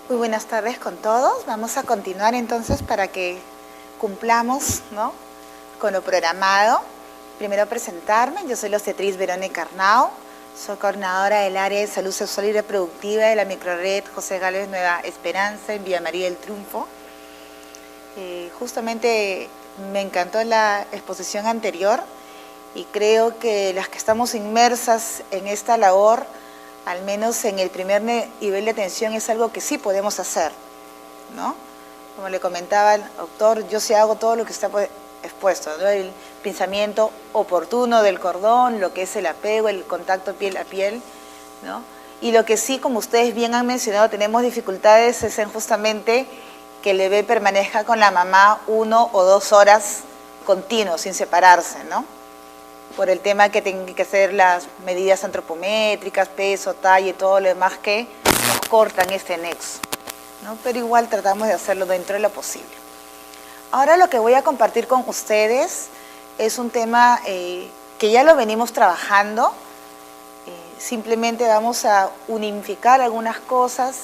Muy buenas tardes con todos. Vamos a continuar entonces para que cumplamos, ¿no?, con lo programado. Primero presentarme, yo soy la obstetriz Verónica Arnau, soy coordinadora del área de salud sexual y reproductiva de la microred José Gálvez Nueva Esperanza en Villa María del Triunfo. Justamente me encantó la exposición anterior y creo que las que estamos inmersas en esta labor, al menos en el primer nivel de atención, es algo que sí podemos hacer, ¿no? Como le comentaba el doctor, yo sí hago todo lo que está expuesto, ¿no? El pinzamiento oportuno del cordón, lo que es el apego, el contacto piel a piel, ¿no? Y lo que sí, como ustedes bien han mencionado, tenemos dificultades es en justamente que el bebé permanezca con la mamá 1 o 2 horas continuos, sin separarse, ¿no? Por el tema que tienen que hacer las medidas antropométricas, peso, talla y todo lo demás que nos cortan este nexo, ¿no? Pero igual tratamos de hacerlo dentro de lo posible. Ahora lo que voy a compartir con ustedes es un tema que ya lo venimos trabajando. Simplemente vamos a unificar algunas cosas.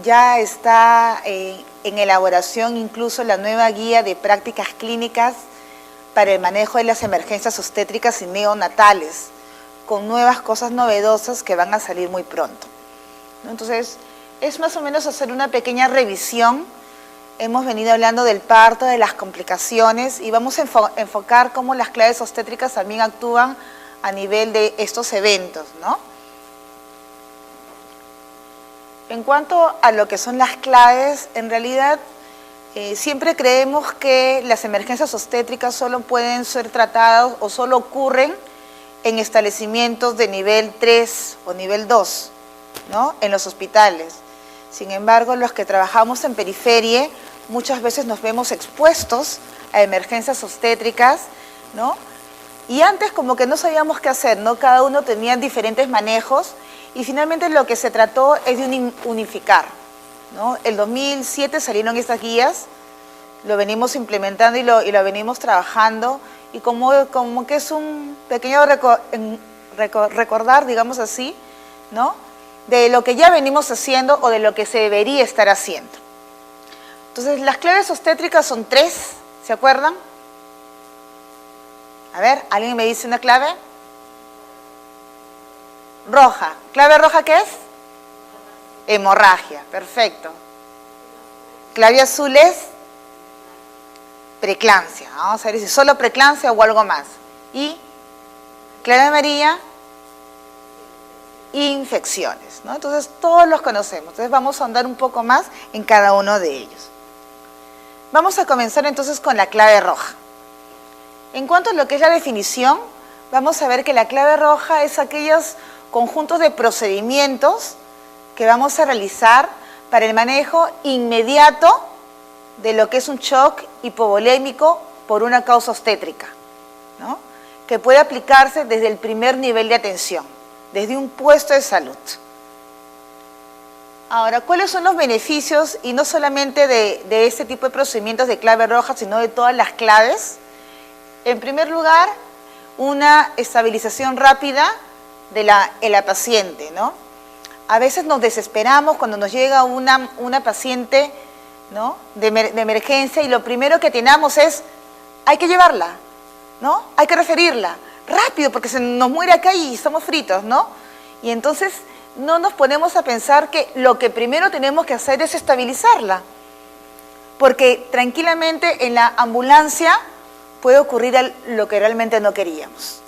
Ya está en elaboración incluso la nueva guía de prácticas clínicas para el manejo de las emergencias obstétricas y neonatales, con nuevas cosas novedosas que van a salir muy pronto, ¿no? Entonces, es más o menos hacer una pequeña revisión. Hemos venido hablando del parto, de las complicaciones, y vamos a enfocar cómo las claves obstétricas también actúan a nivel de estos eventos, ¿no? En cuanto a lo que son las claves, en realidad siempre creemos que las emergencias obstétricas solo pueden ser tratadas o solo ocurren en establecimientos de nivel 3 o nivel 2, ¿no?, en los hospitales. Sin embargo, los que trabajamos en periferia muchas veces nos vemos expuestos a emergencias obstétricas, ¿no? Y antes como que no sabíamos qué hacer, ¿no? Cada uno tenía diferentes manejos y finalmente lo que se trató es de unificar, ¿no? El 2007 salieron estas guías, lo venimos implementando y lo venimos trabajando, y como que es un pequeño recordar, digamos así, ¿no?, de lo que ya venimos haciendo o de lo que se debería estar haciendo. Entonces, las claves obstétricas son 3, ¿se acuerdan? A ver, ¿alguien me dice una clave? Roja. ¿Clave roja qué es? Hemorragia, perfecto. Clave azul es preeclampsia. Vamos a ver si solo preeclampsia o algo más. Y clave amarilla, infecciones, ¿no? Entonces todos los conocemos. Entonces vamos a ahondar un poco más en cada uno de ellos. Vamos a comenzar entonces con la clave roja. En cuanto a lo que es la definición, vamos a ver que la clave roja es aquellos conjuntos de procedimientos que vamos a realizar para el manejo inmediato de lo que es un shock hipovolémico por una causa obstétrica, ¿no?, que puede aplicarse desde el primer nivel de atención, desde un puesto de salud. Ahora, ¿cuáles son los beneficios, y no solamente de este tipo de procedimientos de clave roja, sino de todas las claves? En primer lugar, una estabilización rápida de la paciente, ¿no? A veces nos desesperamos cuando nos llega una paciente, ¿no?, de emergencia, y lo primero que tenemos es, hay que llevarla, ¿no?, hay que referirla, rápido, porque se nos muere acá y estamos fritos, ¿no? Y entonces no nos ponemos a pensar que lo que primero tenemos que hacer es estabilizarla, porque tranquilamente en la ambulancia puede ocurrir lo que realmente no queríamos.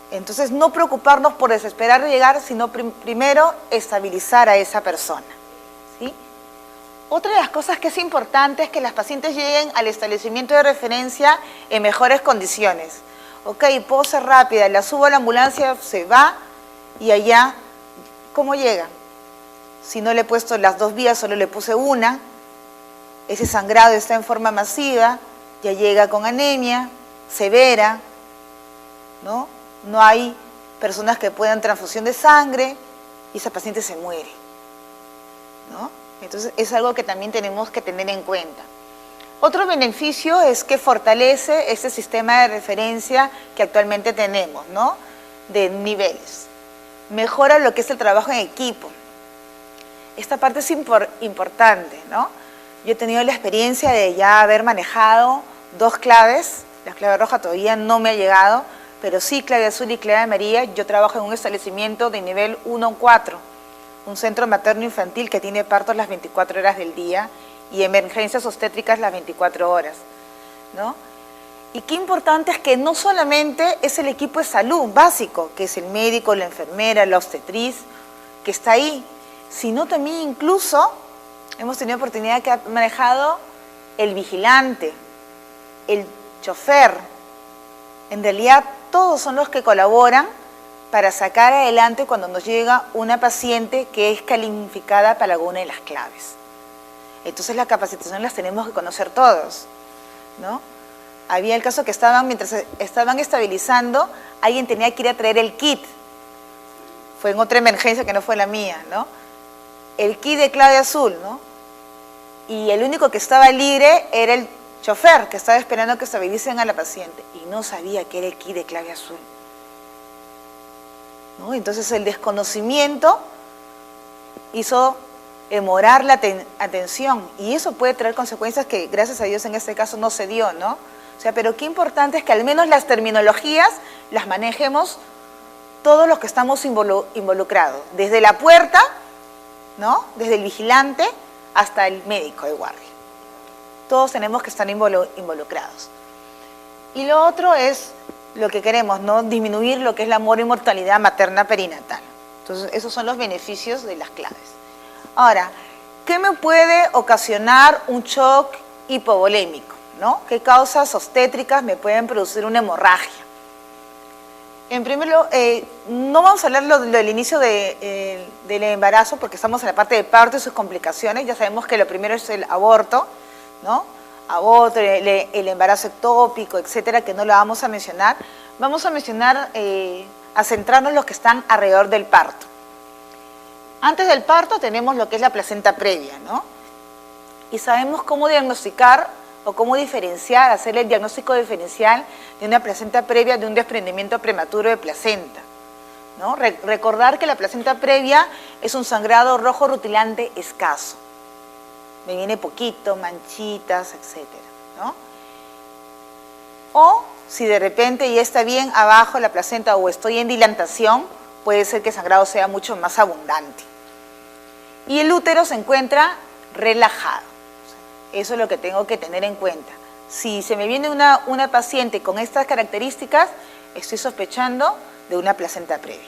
Entonces, no preocuparnos por desesperar de llegar, sino primero estabilizar a esa persona, ¿sí? Otra de las cosas que es importante es que las pacientes lleguen al establecimiento de referencia en mejores condiciones. Ok, puedo ser rápida, la subo a la ambulancia, se va, y allá, ¿cómo llega? Si no le he puesto las 2 vías, solo le puse una, ese sangrado está en forma masiva, ya llega con anemia severa, ¿no? No hay personas que puedan transfusión de sangre y esa paciente se muere, ¿no? Entonces es algo que también tenemos que tener en cuenta. Otro beneficio es que fortalece este sistema de referencia que actualmente tenemos, ¿no?, de niveles. Mejora lo que es el trabajo en equipo. esta parte es importante, ¿no? Yo he tenido la experiencia de ya haber manejado 2 claves, la clave roja todavía no me ha llegado, pero sí clave azul y clave amarilla. Yo trabajo en un establecimiento de nivel 1-4, un centro materno-infantil que tiene partos las 24 horas del día y emergencias obstétricas las 24 horas, ¿no? Y qué importante es que no solamente es el equipo de salud básico, que es el médico, la enfermera, la obstetriz, que está ahí, sino también incluso hemos tenido oportunidad que ha manejado el vigilante, el chofer. En realidad todos son los que colaboran para sacar adelante cuando nos llega una paciente que es calificada para alguna de las claves. Entonces la capacitación las tenemos que conocer todos, ¿no? Había el caso que mientras estaban estabilizando, alguien tenía que ir a traer el kit. Fue en otra emergencia que no fue la mía, ¿no? El kit de clave azul, ¿no? Y el único que estaba libre era el chofer, que estaba esperando que estabilicen a la paciente. Y no sabía que era el kit de clave azul, ¿no? Entonces el desconocimiento hizo demorar la atención. Y eso puede traer consecuencias que, gracias a Dios, en este caso no se dio, ¿no? O sea, pero qué importante es que al menos las terminologías las manejemos todos los que estamos involucrados, desde la puerta, ¿no? Desde el vigilante hasta el médico de guardia. Todos tenemos que estar involucrados. Y lo otro es lo que queremos, ¿no? Disminuir lo que es la mortalidad materna perinatal. Entonces, esos son los beneficios de las claves. Ahora, ¿qué me puede ocasionar un shock hipovolémico, ¿no? ¿Qué causas obstétricas me pueden producir una hemorragia? En primer lugar, no vamos a hablar del inicio del embarazo porque estamos en la parte de parto y sus complicaciones. Ya sabemos que lo primero es el aborto, ¿no? Aborto, el embarazo ectópico, etcétera, que no lo vamos a mencionar. Vamos a mencionar, a centrarnos en los que están alrededor del parto. Antes del parto tenemos lo que es la placenta previa, ¿no? Y sabemos cómo diagnosticar o cómo diferenciar, hacer el diagnóstico diferencial de una placenta previa de un desprendimiento prematuro de placenta, ¿no? Recordar que la placenta previa es un sangrado rojo rutilante escaso. Me viene poquito, manchitas, etcétera, ¿no? O si de repente ya está bien abajo la placenta o estoy en dilatación, puede ser que el sangrado sea mucho más abundante. Y el útero se encuentra relajado. Eso es lo que tengo que tener en cuenta. Si se me viene una paciente con estas características, estoy sospechando de una placenta previa.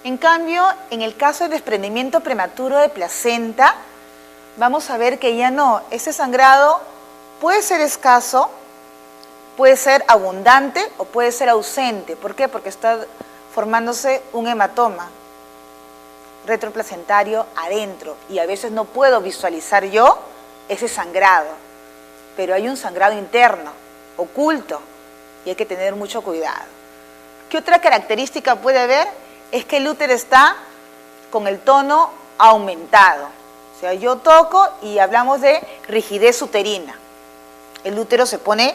En cambio, en el caso de desprendimiento prematuro de placenta, vamos a ver que ya no. Ese sangrado puede ser escaso, puede ser abundante o puede ser ausente. ¿Por qué? Porque está formándose un hematoma retroplacentario adentro y a veces no puedo visualizar yo ese sangrado, pero hay un sangrado interno, oculto, y hay que tener mucho cuidado. ¿Qué otra característica puede haber? Es que el útero está con el tono aumentado. O sea, yo toco y hablamos de rigidez uterina. El útero se pone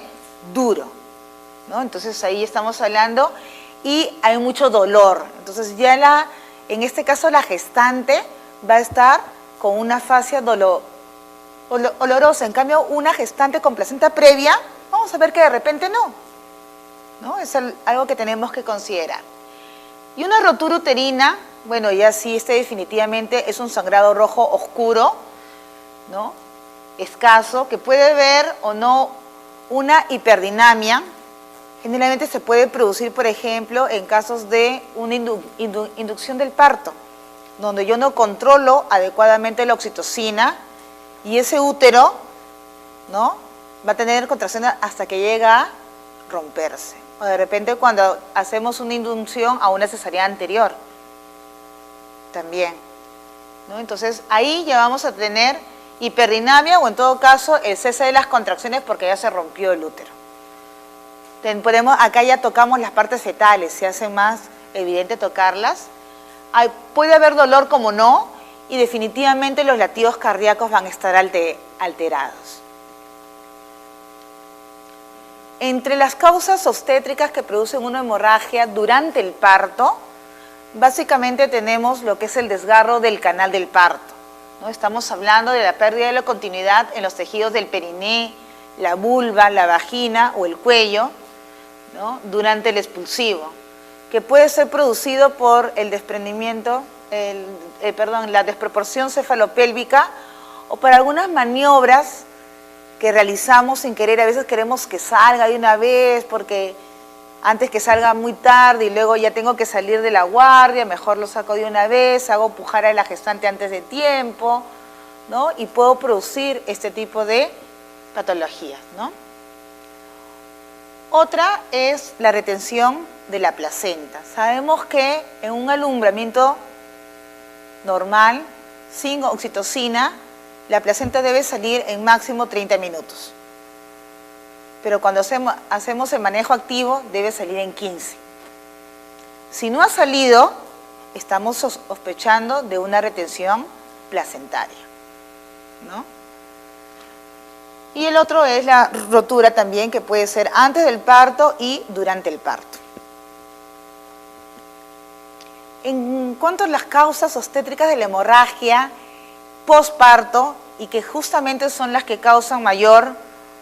duro, ¿no? Entonces ahí estamos hablando y hay mucho dolor. Entonces ya en este caso la gestante va a estar con una fascia olorosa. En cambio, una gestante con placenta previa, vamos a ver que de repente no. Es algo que tenemos que considerar. Y una rotura uterina, bueno, ya sí, definitivamente es un sangrado rojo oscuro, ¿no? Escaso, que puede ver o no una hiperdinamia. Generalmente se puede producir, por ejemplo, en casos de una inducción del parto, donde yo no controlo adecuadamente la oxitocina, y ese útero, ¿no? Va a tener contracciones hasta que llega a romperse. O de repente cuando hacemos una inducción a una cesárea anterior. También, ¿no? Entonces ahí ya vamos a tener hiperdinamia o en todo caso el cese de las contracciones porque ya se rompió el útero. Acá ya tocamos las partes fetales, se hace más evidente tocarlas. Puede haber dolor como no. Y definitivamente los latidos cardíacos van a estar alterados. Entre las causas obstétricas que producen una hemorragia durante el parto, básicamente tenemos lo que es el desgarro del canal del parto. ¿no? Estamos hablando de la pérdida de la continuidad en los tejidos del periné, la vulva, la vagina o el cuello, ¿no? Durante el expulsivo, que puede ser producido por el desprendimiento, la desproporción cefalopélvica o por algunas maniobras que realizamos sin querer. A veces queremos que salga de una vez porque antes que salga muy tarde y luego ya tengo que salir de la guardia, mejor lo saco de una vez, hago pujar a la gestante antes de tiempo, ¿no? Y puedo producir este tipo de patologías, ¿no? Otra es la retención de la placenta. Sabemos que en un alumbramiento normal, sin oxitocina, la placenta debe salir en máximo 30 minutos. Pero cuando hacemos el manejo activo, debe salir en 15. Si no ha salido, estamos sospechando de una retención placentaria, ¿no? Y el otro es la rotura también, que puede ser antes del parto y durante el parto. En cuanto a las causas obstétricas de la hemorragia posparto, y que justamente son las que causan mayor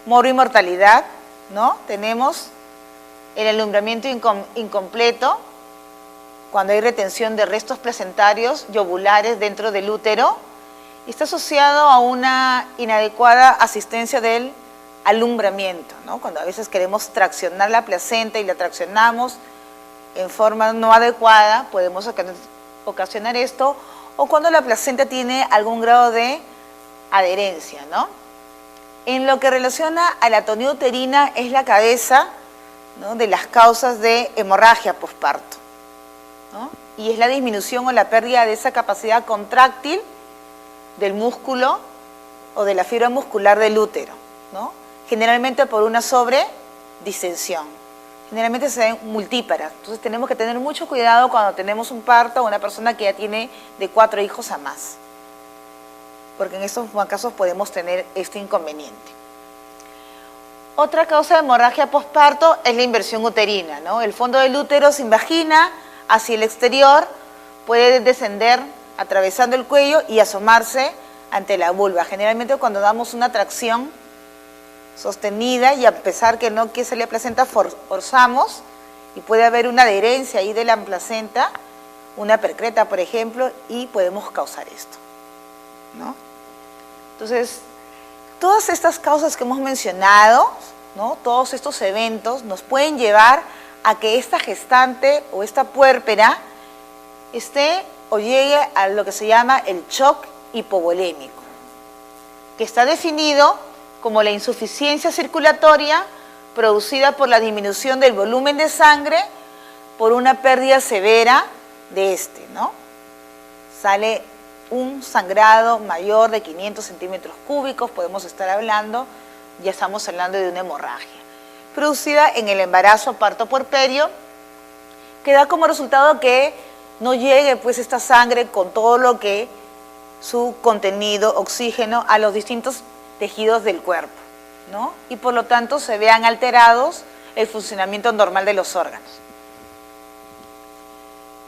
mortalidad, ¿no? Tenemos el alumbramiento incompleto, cuando hay retención de restos placentarios y ovulares dentro del útero, y está asociado a una inadecuada asistencia del alumbramiento, ¿no? Cuando a veces queremos traccionar la placenta y la traccionamos en forma no adecuada, podemos ocasionar esto, o cuando la placenta tiene algún grado de adherencia, ¿no? En lo que relaciona a la atonía uterina es la cabeza, ¿no?, de las causas de hemorragia posparto, ¿no? Y es la disminución o la pérdida de esa capacidad contráctil del músculo o de la fibra muscular del útero, ¿no? Generalmente por una sobredistensión. Generalmente se ven multíparas, entonces tenemos que tener mucho cuidado cuando tenemos un parto o una persona que ya tiene de 4 hijos a más, porque en estos casos podemos tener este inconveniente. Otra causa de hemorragia posparto es la inversión uterina, ¿no? El fondo del útero sin vagina hacia el exterior puede descender atravesando el cuello y asomarse ante la vulva. Generalmente cuando damos una tracción sostenida y a pesar que no quiere salir la placenta, forzamos y puede haber una adherencia ahí de la placenta, una percreta por ejemplo, y podemos causar esto, ¿no? Entonces, todas estas causas que hemos mencionado, ¿no?, todos estos eventos nos pueden llevar a que esta gestante o esta puérpera esté o llegue a lo que se llama el shock hipovolémico, que está definido como la insuficiencia circulatoria producida por la disminución del volumen de sangre por una pérdida severa de este, ¿no? Sale un sangrado mayor de 500 centímetros cúbicos, podemos estar hablando, ya estamos hablando de una hemorragia, producida en el embarazo parto puerperio, que da como resultado que no llegue pues esta sangre con todo lo que su contenido, oxígeno, a los distintos tejidos del cuerpo, ¿no? Y por lo tanto se vean alterados el funcionamiento normal de los órganos.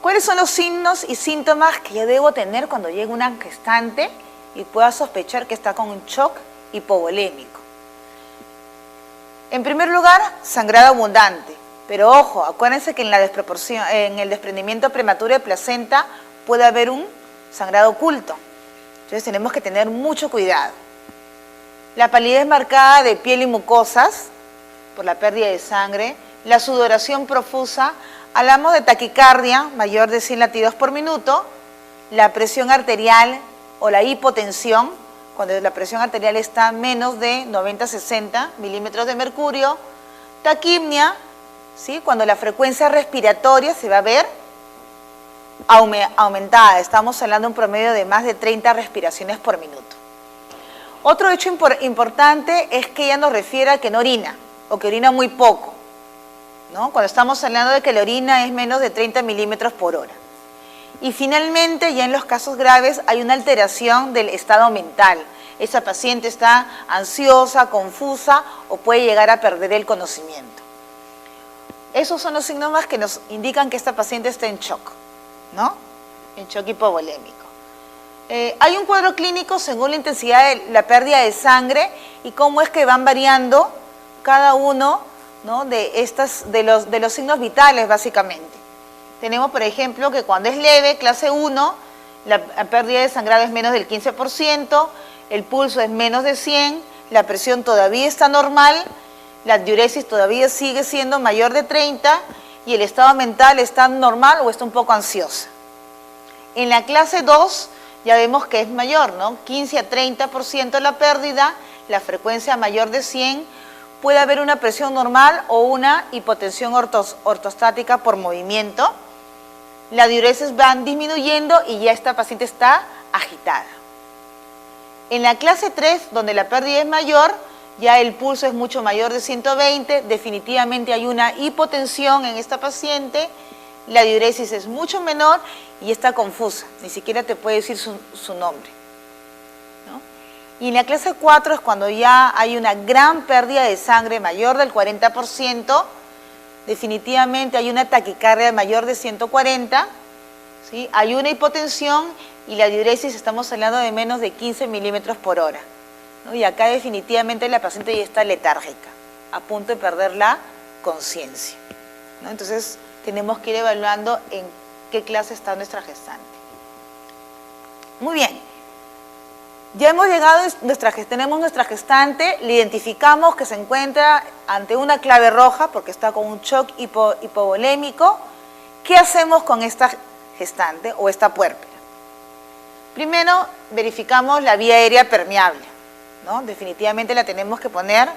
¿Cuáles son los signos y síntomas que yo debo tener cuando llegue una gestante y pueda sospechar que está con un shock hipovolémico? En primer lugar, sangrado abundante. Pero ojo, acuérdense que en el desprendimiento prematuro de placenta puede haber un sangrado oculto. Entonces tenemos que tener mucho cuidado. La palidez marcada de piel y mucosas por la pérdida de sangre, la sudoración profusa, hablamos de taquicardia mayor de 100 latidos por minuto, la presión arterial o la hipotensión, cuando la presión arterial está menos de 90-60 milímetros de mercurio, taquipnia, ¿sí?, cuando la frecuencia respiratoria se va a ver aumentada, estamos hablando de un promedio de más de 30 respiraciones por minuto. Otro hecho importante es que ella nos refiere a que no orina o que orina muy poco, ¿no? Cuando estamos hablando de que la orina es menos de 30 milímetros por hora. Y finalmente, ya en los casos graves, hay una alteración del estado mental. Esa paciente está ansiosa, confusa o puede llegar a perder el conocimiento. Esos son los síntomas que nos indican que esta paciente está en shock, ¿no? En shock hipovolémico. Hay un cuadro clínico según la intensidad de la pérdida de sangre y cómo es que van variando cada uno, ¿no?, de los signos vitales, básicamente. Tenemos, por ejemplo, que cuando es leve, clase 1, la pérdida de sangrado es menos del 15%, el pulso es menos de 100, la presión todavía está normal, la diuresis todavía sigue siendo mayor de 30 y el estado mental está normal o está un poco ansiosa. En la clase 2 ya vemos que es mayor, ¿no? 15 a 30% la pérdida, la frecuencia mayor de 100, puede haber una presión normal o una hipotensión ortostática por movimiento. La diuresis van disminuyendo y ya esta paciente está agitada. En la clase 3, donde la pérdida es mayor, ya el pulso es mucho mayor de 120, definitivamente hay una hipotensión en esta paciente, la diuresis es mucho menor y está confusa, ni siquiera te puede decir su nombre, ¿no? Y en la clase 4 es cuando ya hay una gran pérdida de sangre mayor del 40%, definitivamente hay una taquicardia mayor de 140, ¿sí? Hay una hipotensión y la diuresis estamos hablando de menos de 15 milímetros por hora, ¿no? Y acá definitivamente la paciente ya está letárgica, a punto de perder la conciencia, ¿no? Entonces tenemos que ir evaluando en qué clase está nuestra gestante. Muy bien, ya hemos llegado, tenemos nuestra gestante, le identificamos que se encuentra ante una clave roja porque está con un shock hipovolémico. ¿Qué hacemos con esta gestante o esta puérpera? Primero verificamos la vía aérea permeable, ¿no? Definitivamente la tenemos que poner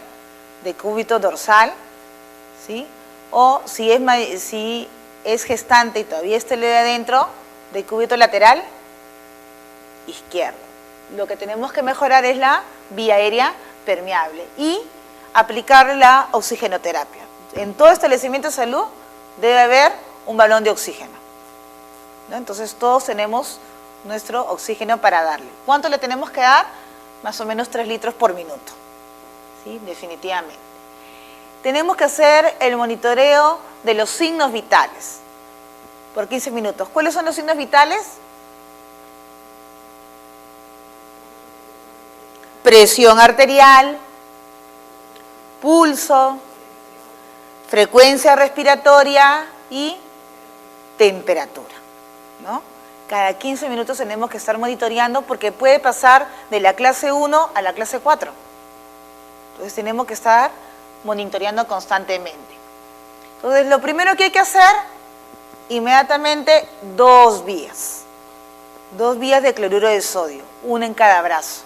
de cúbito dorsal, ¿sí? O si es gestante y todavía está de adentro, de cúbito lateral izquierdo. Lo que tenemos que mejorar es la vía aérea permeable y aplicar la oxigenoterapia. En todo establecimiento de salud debe haber un balón de oxígeno, ¿no? Entonces todos tenemos nuestro oxígeno para darle. ¿Cuánto le tenemos que dar? Más o menos 3 litros por minuto, ¿sí? Definitivamente. Tenemos que hacer el monitoreo de los signos vitales por 15 minutos. ¿Cuáles son los signos vitales? Presión arterial, pulso, frecuencia respiratoria y temperatura, ¿no? Cada 15 minutos tenemos que estar monitoreando porque puede pasar de la clase 1 a la clase 4. Entonces tenemos que estar monitoreando constantemente. Entonces lo primero que hay que hacer, inmediatamente 2 vías. 2 vías de cloruro de sodio, una en cada brazo.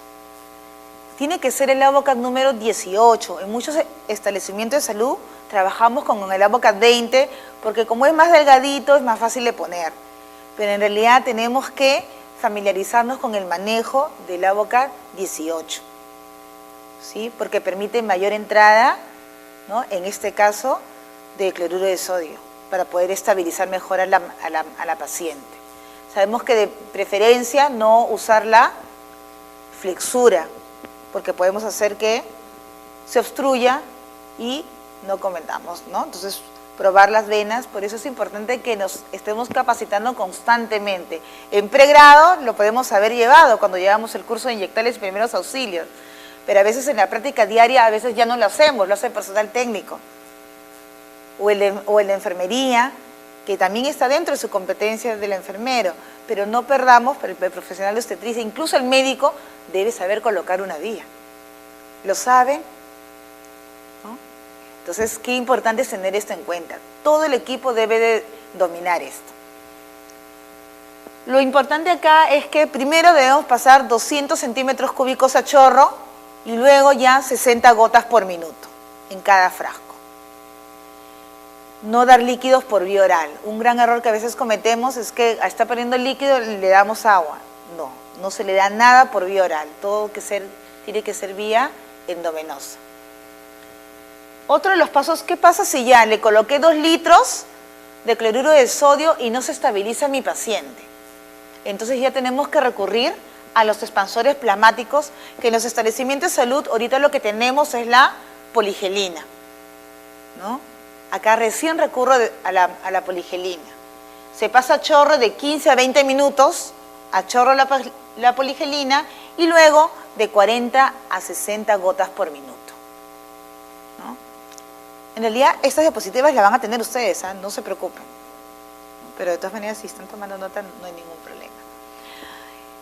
Tiene que ser el Avocat número 18. En muchos establecimientos de salud trabajamos con el Avocat 20 porque como es más delgadito es más fácil de poner. Pero en realidad tenemos que familiarizarnos con el manejo del Avocat 18, ¿sí? Porque permite mayor entrada, ¿no?, en este caso, de cloruro de sodio, para poder estabilizar mejor a la paciente. Sabemos que de preferencia no usar la flexura, porque podemos hacer que se obstruya y no cometamos, ¿no? Entonces, probar las venas, por eso es importante que nos estemos capacitando constantemente. En pregrado lo podemos haber llevado cuando llevamos el curso de inyectables y primeros auxilios, pero a veces en la práctica diaria, a veces ya no lo hacemos, lo hace el personal técnico o el de enfermería, que también está dentro de su competencia del enfermero, pero no perdamos, el profesional de obstetricia, incluso el médico, debe saber colocar una vía. ¿Lo saben? ¿No? Entonces, qué importante es tener esto en cuenta. Todo el equipo debe de dominar esto. Lo importante acá es que primero debemos pasar 200 centímetros cúbicos a chorro y luego ya 60 gotas por minuto en cada frasco. No dar líquidos por vía oral. Un gran error que a veces cometemos es que está perdiendo el líquido y le damos agua. No, no se le da nada por vía oral. Todo tiene que ser vía endovenosa. Otro de los pasos, ¿qué pasa si ya le coloqué 2 litros de cloruro de sodio y no se estabiliza mi paciente? Entonces ya tenemos que recurrir a los expansores plasmáticos, que en los establecimientos de salud ahorita lo que tenemos es la poligelina, ¿no? Acá recién recurro a la poligelina. Se pasa a chorro de 15 a 20 minutos, a chorro la poligelina y luego de 40 a 60 gotas por minuto, ¿no? En realidad, estas diapositivas las van a tener ustedes, ¿eh? No se preocupen. Pero de todas maneras, si están tomando nota, no hay ningún problema.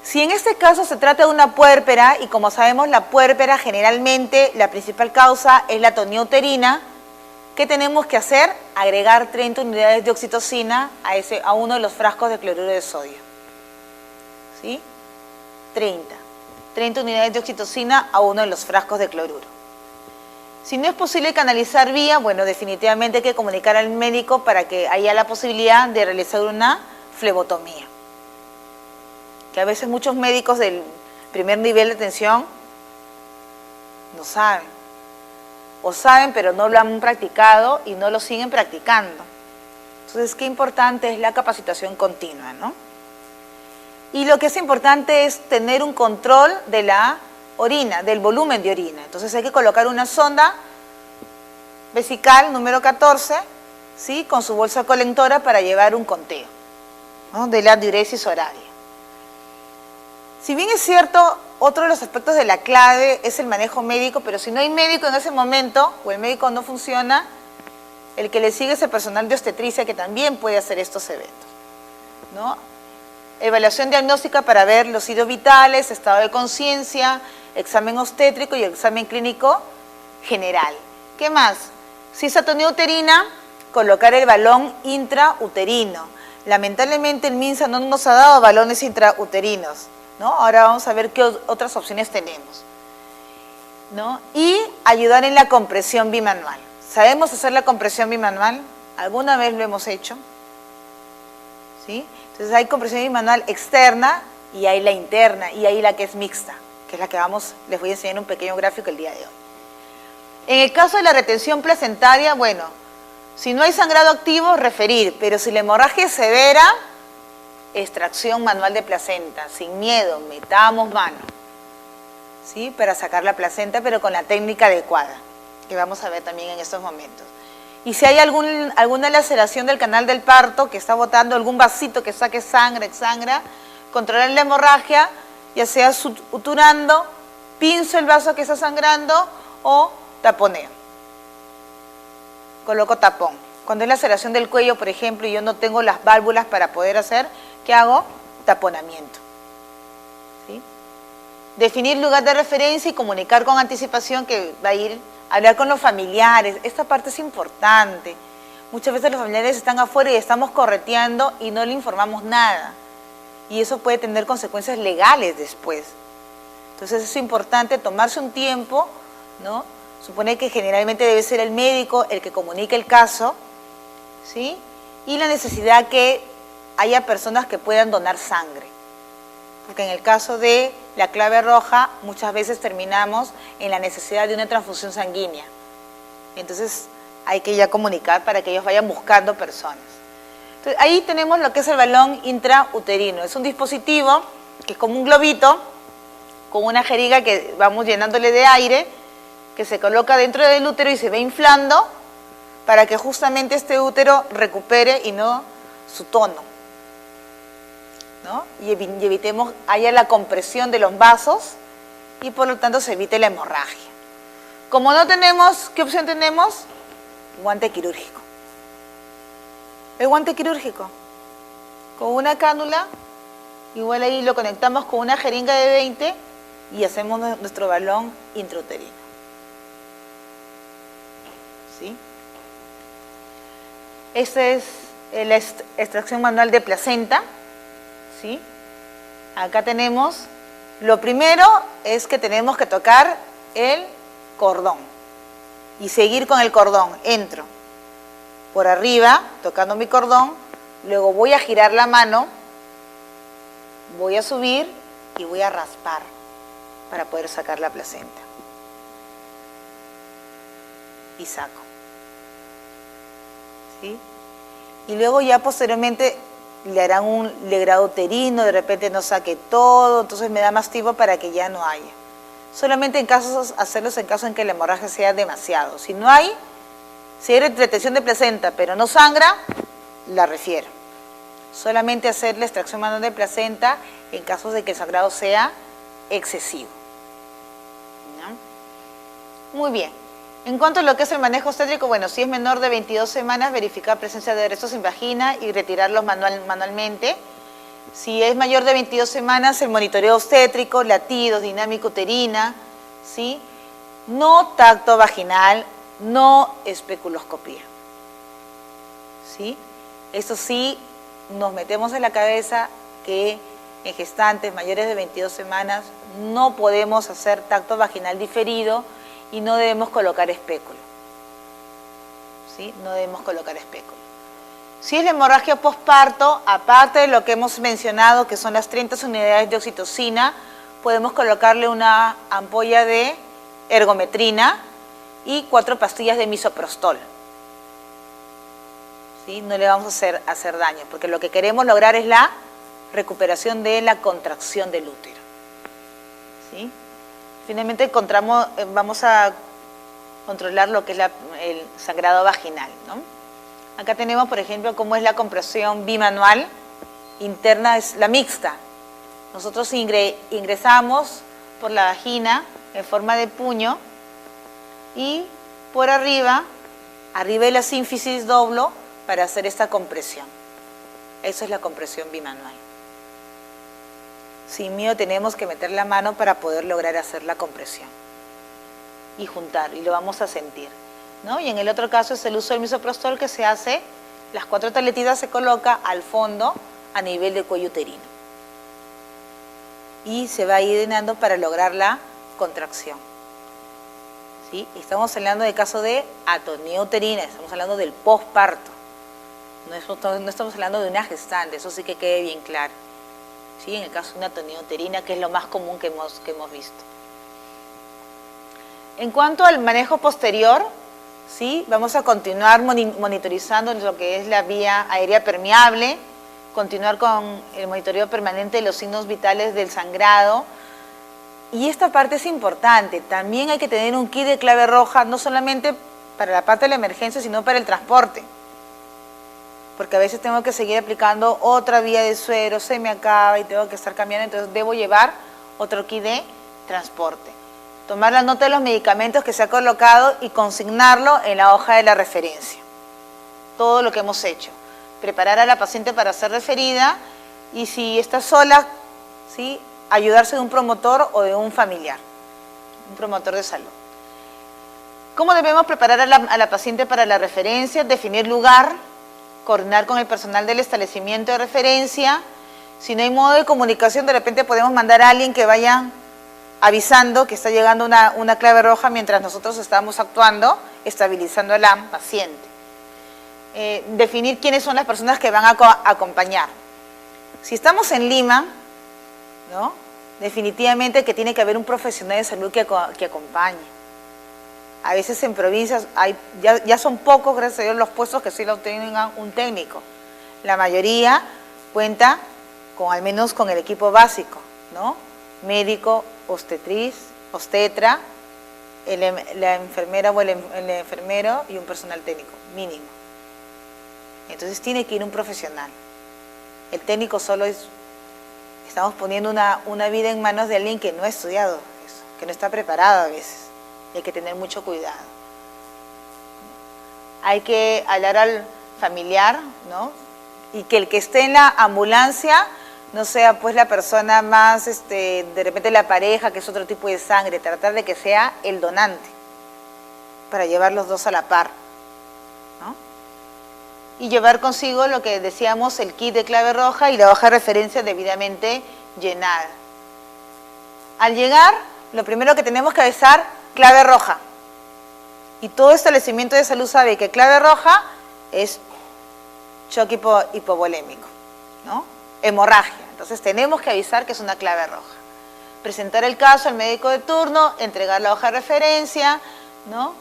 Si en este caso se trata de una puérpera, y como sabemos, la puérpera generalmente, la principal causa es la atonía uterina, ¿qué tenemos que hacer? Agregar 30 unidades de oxitocina a uno de los frascos de cloruro de sodio. ¿Sí? 30 unidades de oxitocina a uno de los frascos de cloruro. Si no es posible canalizar vía, bueno, definitivamente hay que comunicar al médico para que haya la posibilidad de realizar una flebotomía. Que a veces muchos médicos del primer nivel de atención no saben. O saben, pero no lo han practicado y no lo siguen practicando. Entonces, qué importante es la capacitación continua, ¿no? Y lo que es importante es tener un control de la orina, del volumen de orina. Entonces hay que colocar una sonda vesical número 14, ¿sí? Con su bolsa colectora para llevar un conteo, ¿no? De la diuresis horaria. Si bien es cierto, otro de los aspectos de la clave es el manejo médico, pero si no hay médico en ese momento, o el médico no funciona, el que le sigue es el personal de obstetricia que también puede hacer estos eventos, ¿no? Evaluación diagnóstica para ver los signos vitales, estado de conciencia, examen obstétrico y examen clínico general. ¿Qué más? Si es atonía uterina, colocar el balón intrauterino. Lamentablemente el MINSA no nos ha dado balones intrauterinos, ¿no? Ahora vamos a ver qué otras opciones tenemos, ¿no? Y ayudar en la compresión bimanual. ¿Sabemos hacer la compresión bimanual? ¿Alguna vez lo hemos hecho? ¿Sí? Entonces hay compresión bimanual externa y hay la interna y hay la que es mixta, que es la que les voy a enseñar un pequeño gráfico el día de hoy. En el caso de la retención placentaria, bueno, si no hay sangrado activo, referir, pero si la hemorragia es severa, extracción manual de placenta, sin miedo, metamos mano, ¿sí? Para sacar la placenta, pero con la técnica adecuada, que vamos a ver también en estos momentos. Y si hay alguna laceración del canal del parto que está botando algún vasito que saque sangre, exsangra, controlar la hemorragia, ya sea suturando, pinzo el vaso que está sangrando o taponeo. Coloco tapón. Cuando es laceración del cuello, por ejemplo, y yo no tengo las válvulas para poder hacer, ¿qué hago? Taponamiento. ¿Sí? Definir lugar de referencia y comunicar con anticipación que va a ir a hablar con los familiares. Esta parte es importante. Muchas veces los familiares están afuera y estamos correteando y no le informamos nada. Y eso puede tener consecuencias legales después. Entonces es importante tomarse un tiempo, ¿no? Supone que generalmente debe ser el médico el que comunique el caso, ¿sí? Y la necesidad que haya personas que puedan donar sangre. Porque en el caso de la clave roja, muchas veces terminamos en la necesidad de una transfusión sanguínea. Entonces hay que ya comunicar para que ellos vayan buscando personas. Entonces, ahí tenemos lo que es el balón intrauterino. Es un dispositivo que es como un globito con una jeringa que vamos llenándole de aire, que se coloca dentro del útero y se va inflando para que justamente este útero recupere y no su tono, ¿no? Y evitemos haya la compresión de los vasos y por lo tanto se evite la hemorragia. Como no tenemos, ¿qué opción tenemos? Guante quirúrgico. El guante quirúrgico con una cánula, igual ahí lo conectamos con una jeringa de 20 y hacemos nuestro balón intrauterino. ¿Sí? Esta es la extracción manual de placenta, ¿sí? Acá tenemos, lo primero es que tenemos que tocar el cordón y seguir con el cordón. Entro por arriba, tocando mi cordón, luego voy a girar la mano, voy a subir y voy a raspar para poder sacar la placenta. Y saco. ¿Sí? Y luego ya posteriormente le harán un legrado uterino, de repente no saque todo, entonces me da más tiempo para que ya no haya. Solamente hacerlos en caso en que la hemorragia sea demasiado. Si no hay, si hay retención de placenta pero no sangra, la refiero. Solamente hacer la extracción manual de placenta en caso de que el sangrado sea excesivo. ¿No? Muy bien. En cuanto a lo que es el manejo obstétrico, bueno, si es menor de 22 semanas, verificar presencia de restos en vagina y retirarlos manualmente. Si es mayor de 22 semanas, el monitoreo obstétrico, latidos, dinámica uterina, ¿sí? No tacto vaginal, no especuloscopía. ¿Sí? Eso sí, nos metemos en la cabeza que en gestantes mayores de 22 semanas no podemos hacer tacto vaginal diferido y no debemos colocar espéculo. ¿Sí? No debemos colocar espéculo. Si es la hemorragia postparto, aparte de lo que hemos mencionado, que son las 30 unidades de oxitocina, podemos colocarle una ampolla de ergometrina y 4 pastillas de misoprostol. ¿Sí? No le vamos a hacer daño, porque lo que queremos lograr es la recuperación de la contracción del útero. ¿Sí? Finalmente vamos a controlar lo que es el sangrado vaginal, ¿no? Acá tenemos, por ejemplo, cómo es la compresión bimanual, interna es la mixta. Nosotros ingresamos por la vagina en forma de puño y por arriba de la sínfisis doblo para hacer esta compresión. Eso es la compresión bimanual. Sin miedo tenemos que meter la mano para poder lograr hacer la compresión y juntar, y lo vamos a sentir, ¿no? Y en el otro caso es el uso del misoprostol, que se hace, las 4 tabletitas se coloca al fondo a nivel del cuello uterino y se va a ir llenando para lograr la contracción. ¿Sí? Estamos hablando de caso de atonía uterina, estamos hablando del posparto, no estamos hablando de una gestante, eso sí que quede bien claro. ¿Sí? En el caso de una atonía uterina, que es lo más común que hemos visto. En cuanto al manejo posterior, ¿sí? Vamos a continuar monitorizando lo que es la vía aérea permeable, continuar con el monitoreo permanente de los signos vitales del sangrado. Y esta parte es importante, también hay que tener un kit de clave roja, no solamente para la parte de la emergencia, sino para el transporte. Porque a veces tengo que seguir aplicando otra vía de suero, se me acaba y tengo que estar cambiando, entonces debo llevar otro kit de transporte. Tomar la nota de los medicamentos que se ha colocado y consignarlo en la hoja de la referencia. Todo lo que hemos hecho. Preparar a la paciente para ser referida y si está sola, ¿sí? Ayudarse de un promotor o de un familiar, un promotor de salud. ¿Cómo debemos preparar a la paciente para la referencia? Definir lugar, coordinar con el personal del establecimiento de referencia. Si no hay modo de comunicación, de repente podemos mandar a alguien que vaya avisando que está llegando una clave roja mientras nosotros estamos actuando, estabilizando a la paciente. Definir quiénes son las personas que van a acompañar. Si estamos en Lima, ¿no? Definitivamente que tiene que haber un profesional de salud que acompañe. A veces en provincias ya son pocos, gracias a Dios, los puestos que sí lo tienen un técnico. La mayoría cuenta al menos con el equipo básico, ¿no? Médico, obstetriz, obstetra, la enfermera o el enfermero y un personal técnico, mínimo. Entonces tiene que ir un profesional. El técnico solo estamos poniendo una vida en manos de alguien que no ha estudiado eso, que no está preparado a veces. Hay que tener mucho cuidado. Hay que hablar al familiar, ¿no? Y que el que esté en la ambulancia no sea pues la persona más, de repente la pareja, que es otro tipo de sangre, tratar de que sea el donante, para llevar los dos a la par, ¿no? Y llevar consigo lo que decíamos, el kit de clave roja y la hoja de referencia debidamente llenada. Al llegar, lo primero que tenemos que avisar, clave roja. Y todo establecimiento de salud sabe que clave roja es choque hipovolémico, ¿no? Hemorragia. Entonces tenemos que avisar que es una clave roja. Presentar el caso al médico de turno, entregar la hoja de referencia, ¿no?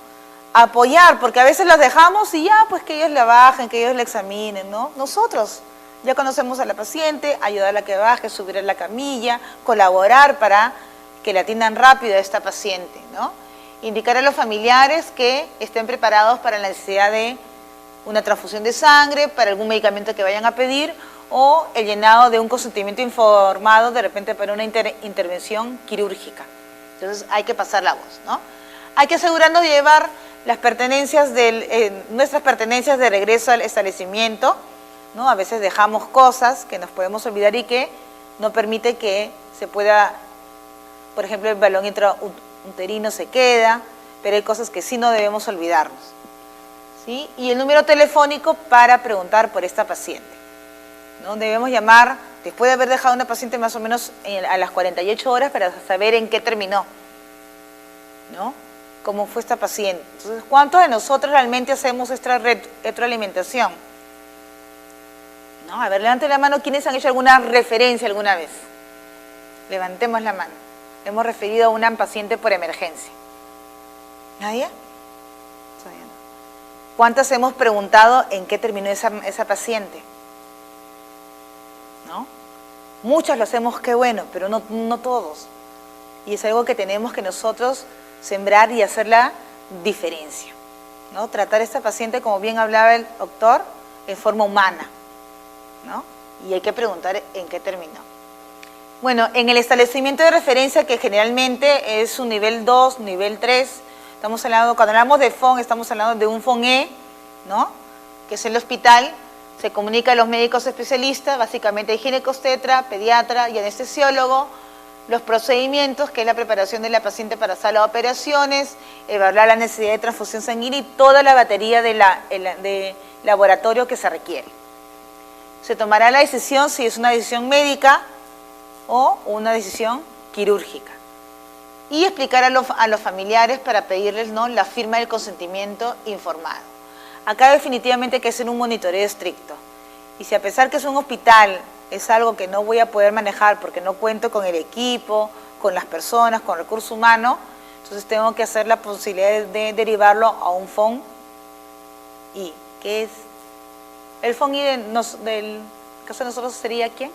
Apoyar, porque a veces los dejamos y ya, pues que ellos la bajen, que ellos la examinen, ¿no? Nosotros ya conocemos a la paciente, ayudarla a que baje, subir a la camilla, colaborar para que la atiendan rápido a esta paciente, ¿no? Indicar a los familiares que estén preparados para la necesidad de una transfusión de sangre, para algún medicamento que vayan a pedir, o el llenado de un consentimiento informado de repente para una intervención quirúrgica. Entonces hay que pasar la voz, ¿no? Hay que asegurarnos de llevar las pertenencias nuestras pertenencias de regreso al establecimiento, ¿no? A veces dejamos cosas que nos podemos olvidar y que no permite que se pueda, por ejemplo, el balón intrauterino se queda, pero hay cosas que sí no debemos olvidarnos, ¿sí? Y el número telefónico para preguntar por esta paciente, ¿no? Debemos llamar después de haber dejado a una paciente más o menos a las 48 horas para saber en qué terminó, ¿no? Cómo fue esta paciente. Entonces, ¿cuántos de nosotros realmente hacemos esta retroalimentación? ¿No? A ver, levanten la mano quienes han hecho alguna referencia alguna vez. Levantemos la mano. Hemos referido a una paciente por emergencia. ¿Nadie? ¿Cuántas hemos preguntado en qué terminó esa paciente? ¿No? Muchas lo hacemos, qué bueno, pero no todos. Y es algo que tenemos que nosotros sembrar y hacer la diferencia, ¿no? Tratar a esta paciente, como bien hablaba el doctor, en forma humana, ¿no? Y hay que preguntar en qué terminó. Bueno, en el establecimiento de referencia, que generalmente es un nivel 2, nivel 3, estamos hablando, cuando hablamos de FON, estamos hablando de un FON-E, ¿no? Que es el hospital, se comunica a los médicos especialistas, básicamente el ginecobstetra, pediatra y anestesiólogo, los procedimientos, que es la preparación de la paciente para sala de operaciones, evaluar la necesidad de transfusión sanguínea y toda la batería de laboratorio que se requiere. Se tomará la decisión si es una decisión médica o una decisión quirúrgica. Y explicar a los familiares para pedirles, ¿no?, la firma del consentimiento informado. Acá definitivamente hay que hacer un monitoreo estricto. Y si a pesar que es un hospital, es algo que no voy a poder manejar porque no cuento con el equipo, con las personas, con recursos humanos, entonces tengo que hacer la posibilidad de derivarlo a un FON-I. ¿Qué es? El FON-I del caso de nosotros sería ¿quién?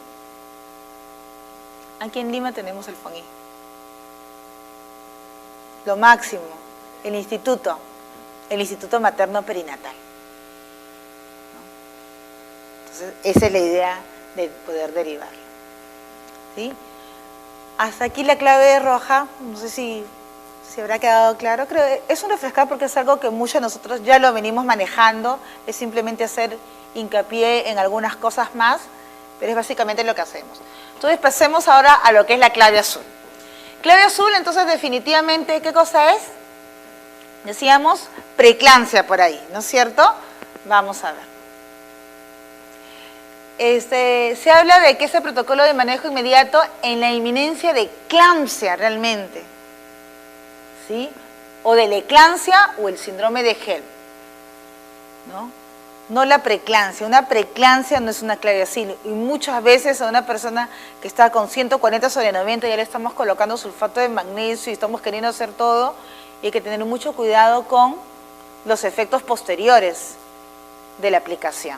Aquí en Lima tenemos el FON-I. Lo máximo, el instituto materno perinatal. Entonces, esa es la idea de poder derivarlo, ¿sí? Hasta aquí la clave roja, no sé si habrá quedado claro. Creo que es un refrescar porque es algo que muchos de nosotros ya lo venimos manejando, es simplemente hacer hincapié en algunas cosas más, pero es básicamente lo que hacemos. Entonces pasemos ahora a lo que es la clave azul. Clave azul, entonces definitivamente, ¿qué cosa es? Decíamos preeclampsia por ahí, ¿no es cierto? Vamos a ver. Se habla de que ese protocolo de manejo inmediato en la inminencia de eclampsia realmente, ¿sí? O de la eclampsia o el síndrome de HELP, ¿no? No la preeclampsia. Una preeclampsia no es una clave azul. Y muchas veces a una persona que está con 140/90 ya le estamos colocando sulfato de magnesio y estamos queriendo hacer todo, y hay que tener mucho cuidado con los efectos posteriores de la aplicación,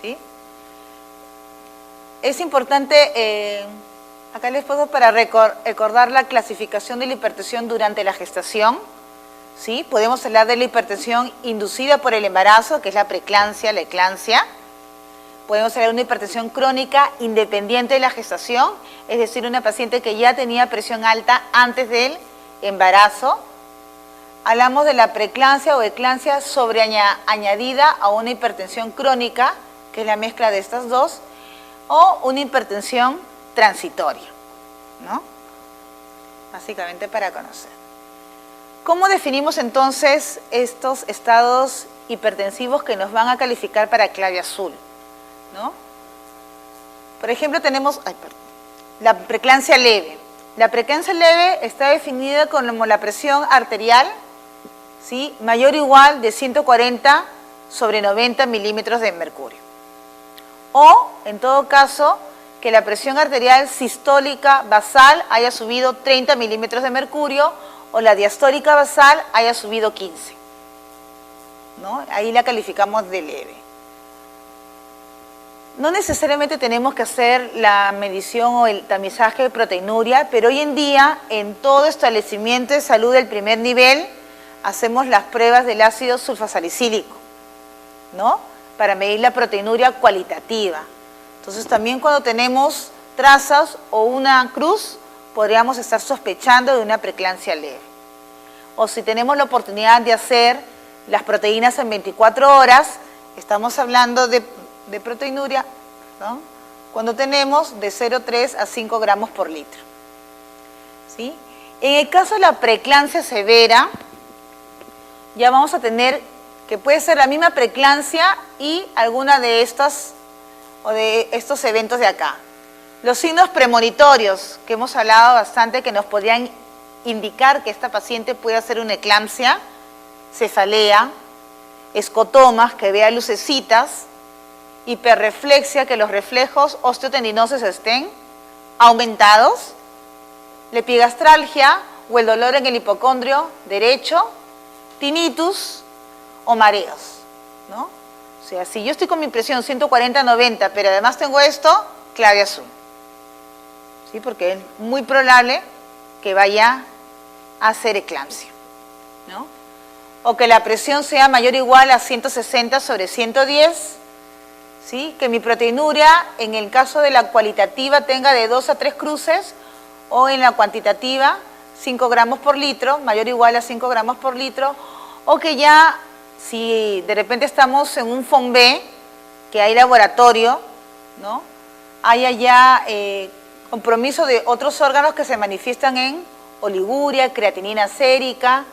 ¿sí? Es importante, acá les pongo para recordar la clasificación de la hipertensión durante la gestación, ¿sí? Podemos hablar de la hipertensión inducida por el embarazo, que es la preeclampsia, la eclampsia. Podemos hablar de una hipertensión crónica independiente de la gestación, es decir, una paciente que ya tenía presión alta antes del embarazo. Hablamos de la preeclampsia o eclampsia sobreañadida a una hipertensión crónica, que es la mezcla de estas dos, o una hipertensión transitoria, ¿no? Básicamente para conocer. ¿Cómo definimos entonces estos estados hipertensivos que nos van a calificar para clave azul, ¿no? Por ejemplo, tenemos la preeclampsia leve. La preeclampsia leve está definida como la presión arterial, ¿sí?, mayor o igual de 140/90 milímetros de mercurio. O, en todo caso, que la presión arterial sistólica basal haya subido 30 milímetros de mercurio o la diastólica basal haya subido 15, ¿no? Ahí la calificamos de leve. No necesariamente tenemos que hacer la medición o el tamizaje de proteinuria, pero hoy en día en todo establecimiento de salud del primer nivel hacemos las pruebas del ácido sulfasalicílico, ¿no?, para medir la proteinuria cualitativa. Entonces también cuando tenemos trazas o una cruz, podríamos estar sospechando de una preeclampsia leve. O si tenemos la oportunidad de hacer las proteínas en 24 horas, estamos hablando de proteinuria, ¿no? Cuando tenemos de 0,3 a 5 gramos por litro. ¿Sí? En el caso de la preeclampsia severa, ya vamos a tener que puede ser la misma preeclampsia y alguna de estas o de estos eventos de acá. Los signos premonitorios, que hemos hablado bastante, que nos podrían indicar que esta paciente puede hacer una eclampsia, cefalea, escotomas, que vea lucecitas, hiperreflexia, que los reflejos osteotendinosos estén aumentados, la epigastralgia o el dolor en el hipocondrio derecho, tinnitus o mareos, ¿no? O sea, si yo estoy con mi presión 140/90, pero además tengo esto, clave azul. ¿Sí? Porque es muy probable que vaya a hacer eclampsia, ¿no? O que la presión sea mayor o igual a 160/110, ¿sí? Que mi proteinuria, en el caso de la cualitativa, tenga de 2 a 3 cruces, o en la cuantitativa, 5 gramos por litro, mayor o igual a 5 gramos por litro, o que ya, si de repente estamos en un FONB, que hay laboratorio, ¿no? Haya ya compromiso de otros órganos que se manifiestan en oliguria, creatinina sérica,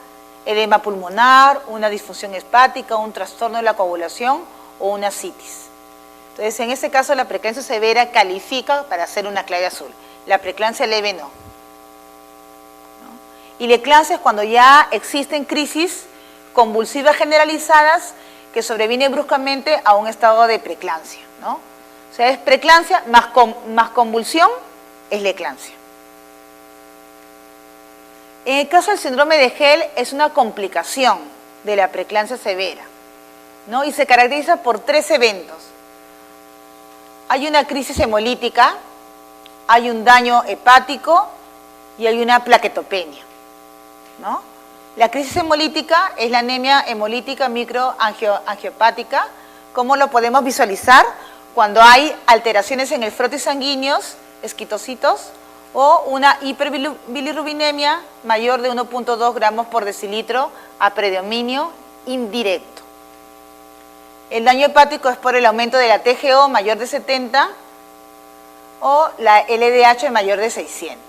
edema pulmonar, una disfunción hepática, un trastorno de la coagulación o una citis. Entonces, en este caso, la preeclampsia severa califica para hacer una clave azul. La preeclampsia leve no. Y la eclampsia es cuando ya existen crisis convulsivas generalizadas que sobrevienen bruscamente a un estado de preeclampsia, ¿no? O sea, es preeclampsia más convulsión, es la eclampsia. En el caso del síndrome de Hell, es una complicación de la preeclampsia severa, ¿no? Y se caracteriza por 3 eventos. Hay una crisis hemolítica, hay un daño hepático y hay una plaquetopenia, ¿no? La crisis hemolítica es la anemia hemolítica microangiopática. ¿Cómo lo podemos visualizar? Cuando hay alteraciones en el frotis sanguíneos, esquitocitos, o una hiperbilirrubinemia mayor de 1.2 gramos por decilitro a predominio indirecto. El daño hepático es por el aumento de la TGO mayor de 70 o la LDH mayor de 600.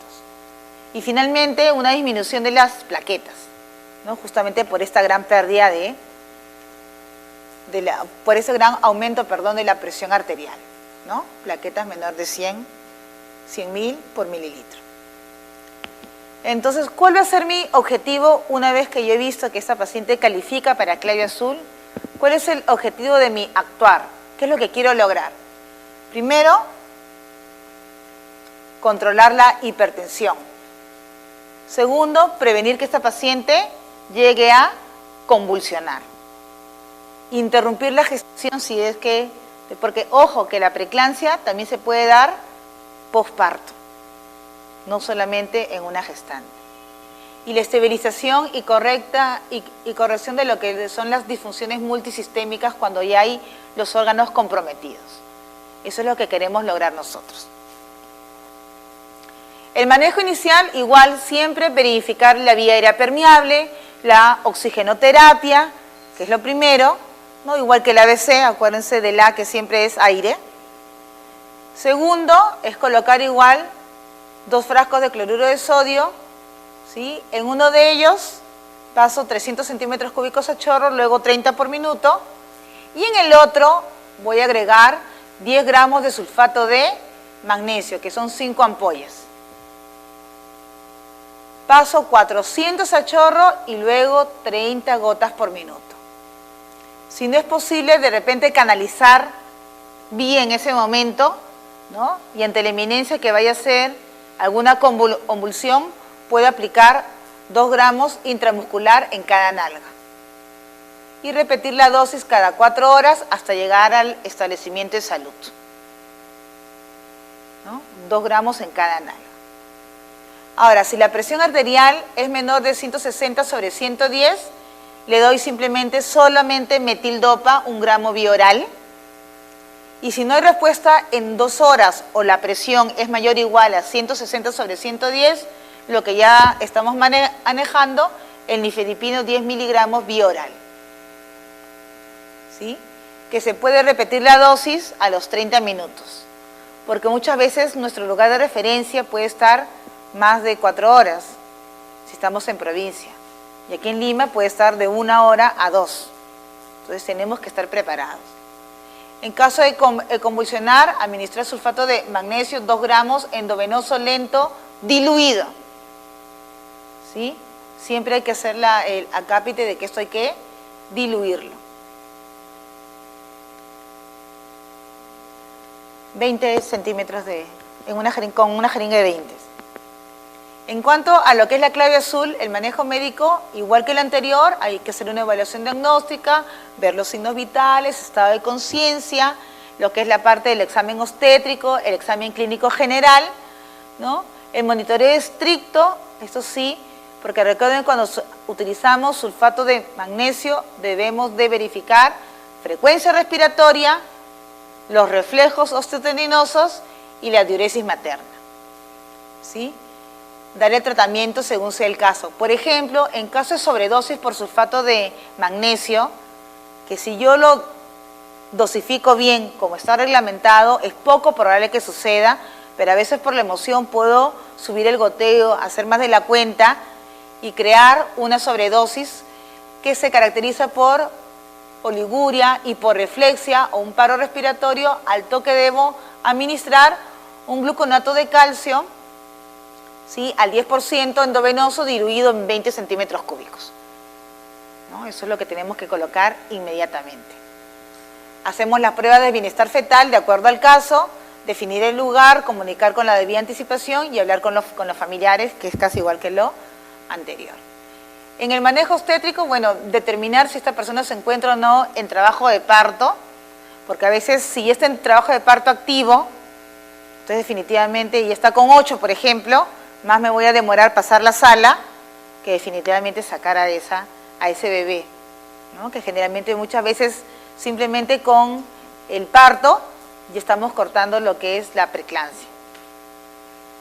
Y finalmente una disminución de las plaquetas, ¿no? Justamente por esta gran pérdida por ese gran aumento, de la presión arterial, ¿no? Plaquetas menor de 100.000 por mililitro. Entonces, ¿cuál va a ser mi objetivo una vez que yo he visto que esta paciente califica para clave azul? ¿Cuál es el objetivo de mi actuar? ¿Qué es lo que quiero lograr? Primero, controlar la hipertensión. Segundo, prevenir que esta paciente llegue a convulsionar. Interrumpir la gestación si es que, porque ojo que la preeclampsia también se puede dar posparto, no solamente en una gestante. Y la estabilización y corrección de lo que son las disfunciones multisistémicas cuando ya hay los órganos comprometidos. Eso es lo que queremos lograr nosotros. El manejo inicial, igual siempre verificar la vía aérea permeable, la oxigenoterapia, que es lo primero, ¿no? Igual que el ABC, acuérdense de la que siempre es aire. Segundo, es colocar igual 2 frascos de cloruro de sodio, ¿sí? En uno de ellos paso 300 centímetros cúbicos a chorro, luego 30 por minuto, y en el otro voy a agregar 10 gramos de sulfato de magnesio, que son 5 ampollas. Paso 400 a chorro y luego 30 gotas por minuto. Si no es posible de repente canalizar bien ese momento, ¿no? Y ante la inminencia que vaya a ser alguna convulsión, puede aplicar 2 gramos intramuscular en cada nalga. Y repetir la dosis cada 4 horas hasta llegar al establecimiento de salud, ¿no? 2 gramos en cada nalga. Ahora, si la presión arterial es menor de 160/110, le doy solamente metildopa, 1 gramo bioral. Y si no hay respuesta en 2 horas o la presión es mayor o igual a 160/110, lo que ya estamos manejando, el nifedipino 10 miligramos vía oral. ¿Sí? Que se puede repetir la dosis a los 30 minutos. Porque muchas veces nuestro lugar de referencia puede estar más de 4 horas, si estamos en provincia. Y aquí en Lima puede estar de 1 hora a 2. Entonces tenemos que estar preparados. En caso de convulsionar, administrar sulfato de magnesio 2 gramos endovenoso lento diluido. ¿Sí? Siempre hay que hacer el acápite de que esto hay que diluirlo. 20 centímetros con una jeringa de 20. En cuanto a lo que es la clave azul, el manejo médico, igual que el anterior, hay que hacer una evaluación diagnóstica, ver los signos vitales, estado de conciencia, lo que es la parte del examen obstétrico, el examen clínico general, ¿no? El monitoreo estricto, esto sí, porque recuerden cuando utilizamos sulfato de magnesio debemos de verificar frecuencia respiratoria, los reflejos osteotendinosos y la diuresis materna. ¿Sí? Darle tratamiento según sea el caso. Por ejemplo, en caso de sobredosis por sulfato de magnesio, que si yo lo dosifico bien, como está reglamentado, es poco probable que suceda, pero a veces por la emoción puedo subir el goteo, hacer más de la cuenta y crear una sobredosis que se caracteriza por oliguria, hiporreflexia o un paro respiratorio, al toque debo administrar un gluconato de calcio, ¿sí?, al 10% endovenoso diluido en 20 centímetros cúbicos. ¿No? Eso es lo que tenemos que colocar inmediatamente. Hacemos las pruebas de bienestar fetal de acuerdo al caso, definir el lugar, comunicar con la debida anticipación y hablar con los familiares, que es casi igual que lo anterior. En el manejo obstétrico, bueno, determinar si esta persona se encuentra o no en trabajo de parto, porque a veces si está en trabajo de parto activo, entonces definitivamente, y está con 8, por ejemplo, más me voy a demorar pasar la sala que definitivamente sacar a ese bebé, ¿no? Que generalmente muchas veces simplemente con el parto ya estamos cortando lo que es la preeclampsia.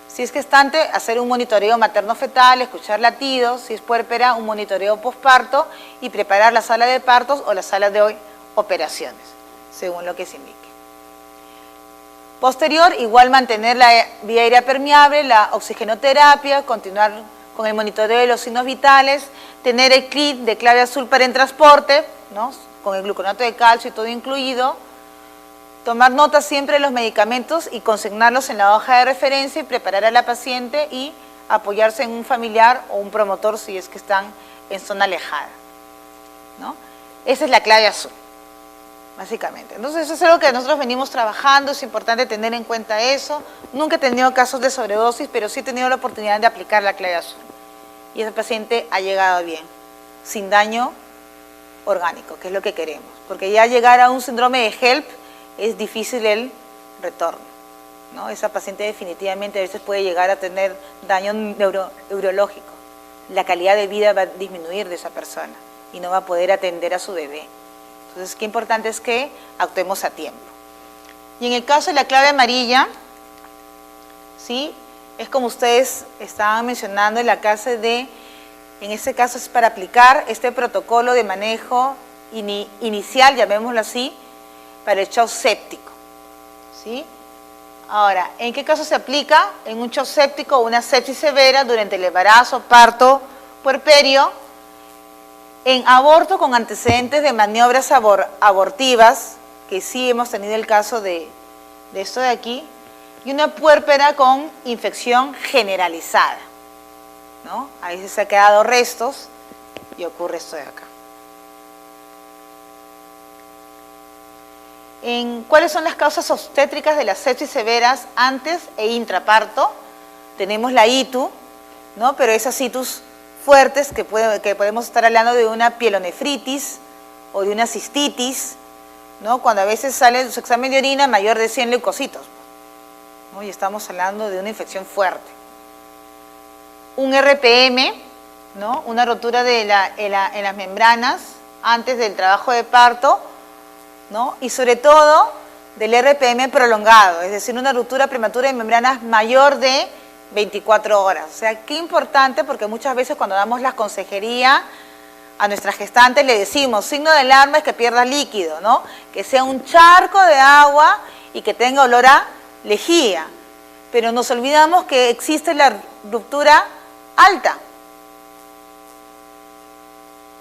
Si es gestante, hacer un monitoreo materno-fetal, escuchar latidos, si es puérpera, un monitoreo posparto y preparar la sala de partos o la sala de operaciones, según lo que se indique. Posterior, igual mantener la vía aérea permeable, la oxigenoterapia, continuar con el monitoreo de los signos vitales, tener el kit de clave azul para el transporte, ¿no?, con el gluconato de calcio y todo incluido, tomar nota siempre de los medicamentos y consignarlos en la hoja de referencia y preparar a la paciente y apoyarse en un familiar o un promotor si es que están en zona alejada, ¿no? Esa es la clave azul, básicamente. Entonces, eso es algo que nosotros venimos trabajando, es importante tener en cuenta eso. Nunca he tenido casos de sobredosis, pero sí he tenido la oportunidad de aplicar la clave azul. Y ese paciente ha llegado bien, sin daño orgánico, que es lo que queremos. Porque ya llegar a un síndrome de HELP es difícil el retorno, ¿no? Esa paciente definitivamente a veces puede llegar a tener daño neurológico. La calidad de vida va a disminuir de esa persona y no va a poder atender a su bebé. Entonces, qué importante es que actuemos a tiempo. Y en el caso de la clave amarilla, ¿sí?, es como ustedes estaban mencionando en la clase en este caso es para aplicar este protocolo de manejo inicial, llamémoslo así, para el shock séptico, ¿sí? Ahora, ¿en qué caso se aplica? En un shock séptico o una sepsis severa durante el embarazo, parto, puerperio, en aborto con antecedentes de maniobras abortivas, que sí hemos tenido el caso de esto de aquí, y una puérpera con infección generalizada, ¿no? A veces se han quedado restos y ocurre esto de acá. ¿Cuáles son las causas obstétricas de las sepsis severas antes e intraparto? Tenemos la ITU, ¿no?, pero esas ITUs fuertes que podemos estar hablando de una pielonefritis o de una cistitis, ¿no?, cuando a veces sale su examen de orina mayor de 100 leucocitos, ¿no?, y estamos hablando de una infección fuerte. Un RPM, ¿no?, una rotura en las membranas antes del trabajo de parto, ¿no?, y sobre todo del RPM prolongado, es decir, una ruptura prematura de membranas mayor de 24 horas. O sea, qué importante, porque muchas veces cuando damos la consejería a nuestras gestantes le decimos, signo de alarma es que pierdas líquido, ¿no? Que sea un charco de agua y que tenga olor a lejía. Pero nos olvidamos que existe la ruptura alta,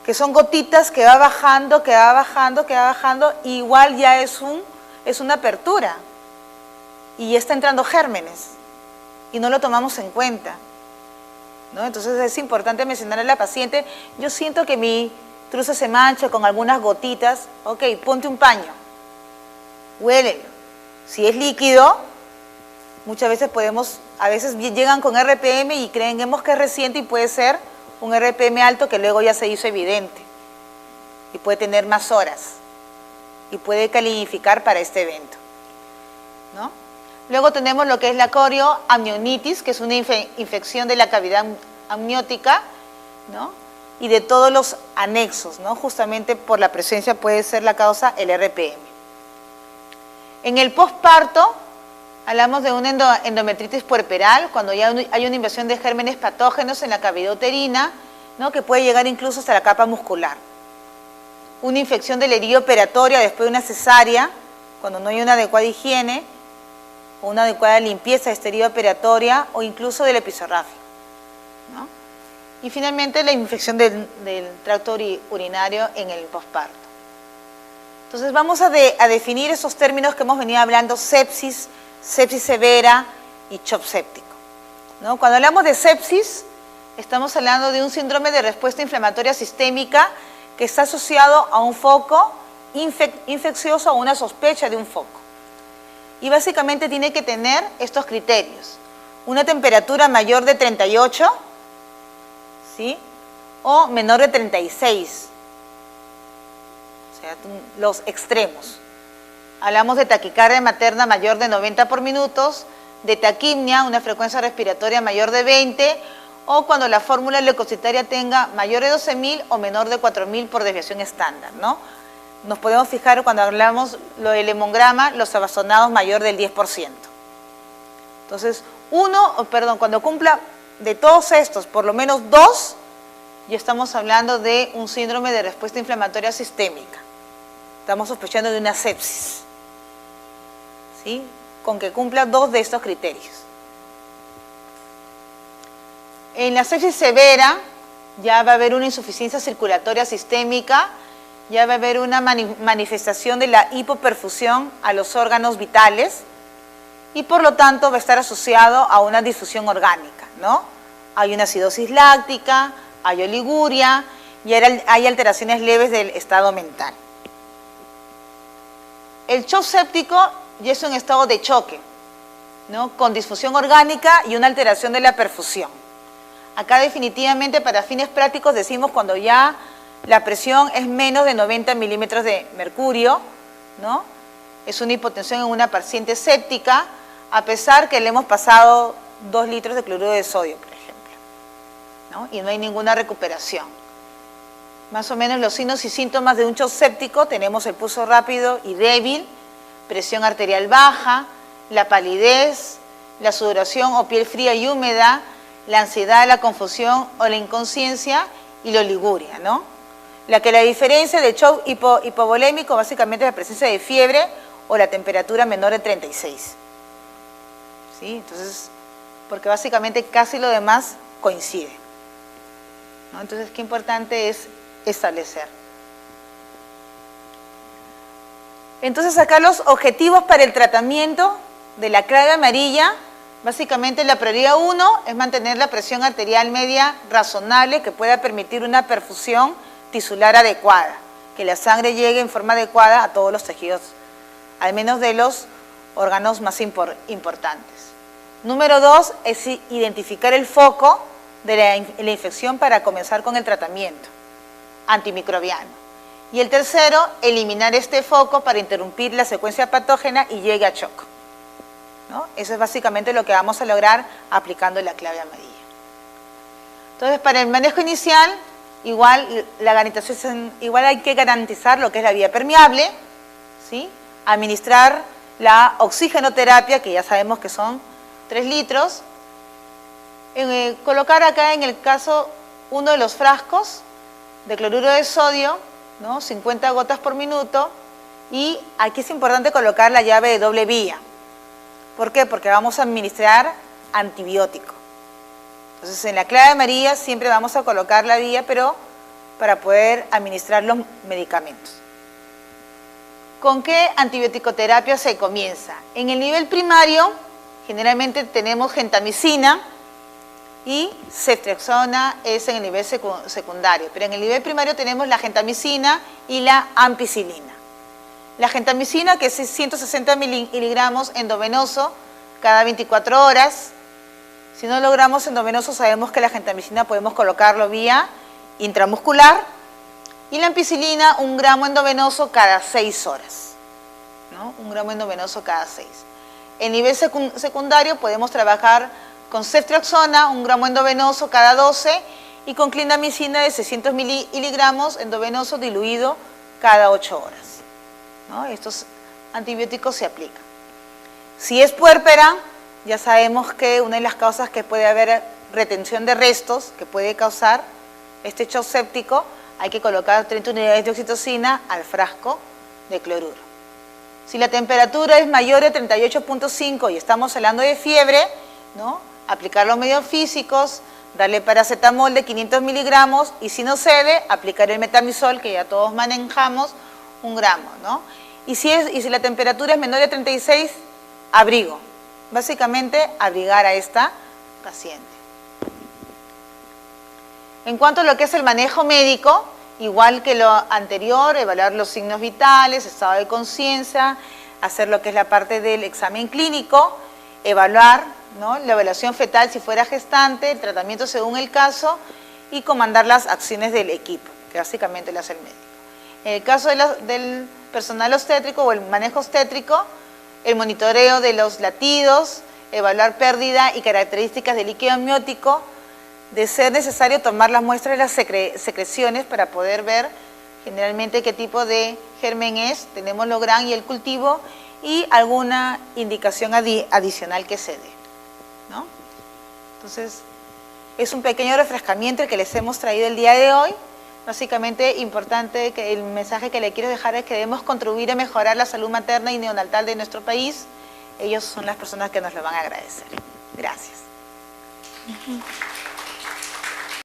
que son gotitas que va bajando, que va bajando, que va bajando, y igual ya es una apertura y ya está entrando gérmenes y no lo tomamos en cuenta, ¿no? Entonces es importante mencionar a la paciente, yo siento que mi truza se mancha con algunas gotitas, ok, ponte un paño, huélelo. Si es líquido, muchas veces a veces llegan con RPM y creemos que es reciente y puede ser un RPM alto que luego ya se hizo evidente y puede tener más horas y puede calificar para este evento, ¿no? Luego tenemos lo que es la corioamnionitis, que es una infección de la cavidad amniótica, ¿no? Y de todos los anexos, ¿no? Justamente por la presencia puede ser la causa el RPM. En el posparto hablamos de una endometritis puerperal, cuando ya hay una invasión de gérmenes patógenos en la cavidad uterina, ¿no? Que puede llegar incluso hasta la capa muscular. Una infección de la herida operatoria después de una cesárea, cuando no hay una adecuada higiene, o una adecuada limpieza de esta herida operatoria, o incluso del episorrafio, ¿no? Y finalmente la infección del tracto urinario en el posparto. Entonces vamos a definir esos términos que hemos venido hablando: sepsis, sepsis severa y shock séptico, ¿no? Cuando hablamos de sepsis, estamos hablando de un síndrome de respuesta inflamatoria sistémica que está asociado a un foco infeccioso o una sospecha de un foco. Y básicamente tiene que tener estos criterios: una temperatura mayor de 38, ¿sí? O menor de 36, o sea, los extremos. Hablamos de taquicardia materna mayor de 90 por minutos, de taquimia, una frecuencia respiratoria mayor de 20, o cuando la fórmula leucocitaria tenga mayor de 12.000 o menor de 4.000 por desviación estándar, ¿no? Nos podemos fijar cuando hablamos lo del hemograma, los abastonados mayor del 10%. Entonces, cuando cumpla de todos estos, por lo menos 2, ya estamos hablando de un síndrome de respuesta inflamatoria sistémica. Estamos sospechando de una sepsis, ¿sí? Con que cumpla 2 de estos criterios. En la sepsis severa ya va a haber una insuficiencia circulatoria sistémica, ya va a haber una manifestación de la hipoperfusión a los órganos vitales y por lo tanto va a estar asociado a una disfunción orgánica, ¿no? Hay una acidosis láctica, hay oliguria y hay alteraciones leves del estado mental. El shock séptico ya es un estado de choque, ¿no? Con disfunción orgánica y una alteración de la perfusión. Acá definitivamente para fines prácticos decimos cuando ya la presión es menos de 90 milímetros de mercurio, ¿no? Es una hipotensión en una paciente séptica, a pesar que le hemos pasado 2 litros de cloruro de sodio, por ejemplo, ¿no? Y no hay ninguna recuperación. Más o menos los signos y síntomas de un shock séptico: tenemos el pulso rápido y débil, presión arterial baja, la palidez, la sudoración o piel fría y húmeda, la ansiedad, la confusión o la inconsciencia y la oliguria, ¿no? La diferencia del shock hipovolémico básicamente es la presencia de fiebre o la temperatura menor de 36. ¿Sí? Entonces, porque básicamente casi lo demás coincide, ¿no? Entonces, qué importante es establecer. Entonces, acá los objetivos para el tratamiento de la clave amarilla, básicamente la prioridad 1 es mantener la presión arterial media razonable que pueda permitir una perfusión tisular adecuada, que la sangre llegue en forma adecuada a todos los tejidos, al menos de los órganos más importantes. Número 2 es identificar el foco de la infección para comenzar con el tratamiento antimicrobiano. Y el tercero, eliminar este foco para interrumpir la secuencia patógena y llegue a shock, ¿no? Eso es básicamente lo que vamos a lograr aplicando la clave amarilla. Entonces, para el manejo inicial, igual hay que garantizar lo que es la vía permeable, ¿sí? Administrar la oxigenoterapia, que ya sabemos que son 3 litros. Colocar acá en el caso uno de los frascos de cloruro de sodio, ¿no? 50 gotas por minuto, y aquí es importante colocar la llave de doble vía. ¿Por qué? Porque vamos a administrar antibiótico. Entonces en la clave María siempre vamos a colocar la vía, pero para poder administrar los medicamentos. ¿Con qué antibiótico-terapia se comienza? En el nivel primario generalmente tenemos gentamicina y ceftriaxona es en el nivel secundario, pero en el nivel primario tenemos la gentamicina y la ampicilina. La gentamicina, que es 160 miligramos endovenoso cada 24 horas. Si no logramos endovenoso, sabemos que la gentamicina podemos colocarlo vía intramuscular. Y la ampicilina, 1 gramo endovenoso cada 6 horas. ¿No? 1 gramo endovenoso cada 6. En nivel secundario podemos trabajar con ceftriaxona, 1 gramo endovenoso cada 12, y con clindamicina de 600 miligramos endovenoso diluido cada 8 horas. ¿No? Estos antibióticos se aplican. Si es puérpera, ya sabemos que una de las causas que puede haber retención de restos, que puede causar este shock séptico, hay que colocar 30 unidades de oxitocina al frasco de cloruro. Si la temperatura es mayor de 38.5 y estamos hablando de fiebre, ¿no? Aplicar los medios físicos, darle paracetamol de 500 miligramos, y si no cede, aplicar el metamizol, que ya todos manejamos, 1 gramo, ¿no? Y si la temperatura es menor de 36, abrigo. Básicamente, abrigar a esta paciente. En cuanto a lo que es el manejo médico, igual que lo anterior, evaluar los signos vitales, estado de conciencia, hacer lo que es la parte del examen clínico, evaluar, ¿no? La evaluación fetal si fuera gestante, el tratamiento según el caso, y comandar las acciones del equipo, que básicamente lo hace el médico. En el caso del personal obstétrico o el manejo obstétrico, el monitoreo de los latidos, evaluar pérdida y características del líquido amniótico, de ser necesario tomar las muestras de las secreciones para poder ver generalmente qué tipo de germen es, tenemos Logran y el cultivo, y alguna indicación adicional que se dé, ¿no? Entonces, es un pequeño refrescamiento el que les hemos traído el día de hoy. Básicamente, importante, que el mensaje que le quiero dejar es que debemos contribuir a mejorar la salud materna y neonatal de nuestro país. Ellos son las personas que nos lo van a agradecer. Gracias.